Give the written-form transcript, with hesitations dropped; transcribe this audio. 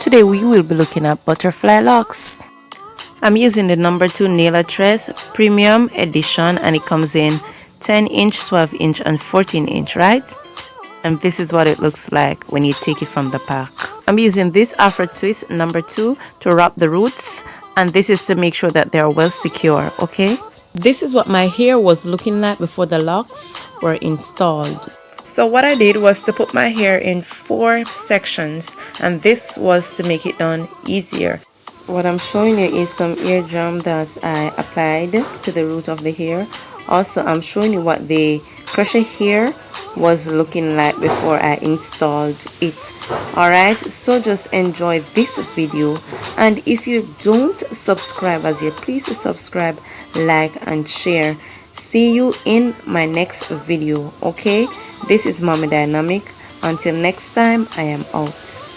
Today we will be looking at butterfly locks. I'm using the number 2 Nail Tress Premium Edition, and it comes in 10-inch, 12-inch and 14-inch, right? And this is what it looks like when you take it from the pack. I'm using this Afro Twist number 2 to wrap the roots, and this is to make sure that they're well secure, okay? This is what my hair was looking like before the locks were installed. So what I did was to put my hair in 4 sections, and this was to make it done easier. What I'm showing you is some ear drum that I applied to the root of the hair. Also, I'm showing you what the crochet hair was looking like before I installed it. Alright, so just enjoy this video, and if you don't subscribe as yet, please subscribe, like and share. See you in my next video, okay? This is Mommy Dynamic. Until next time, I am out.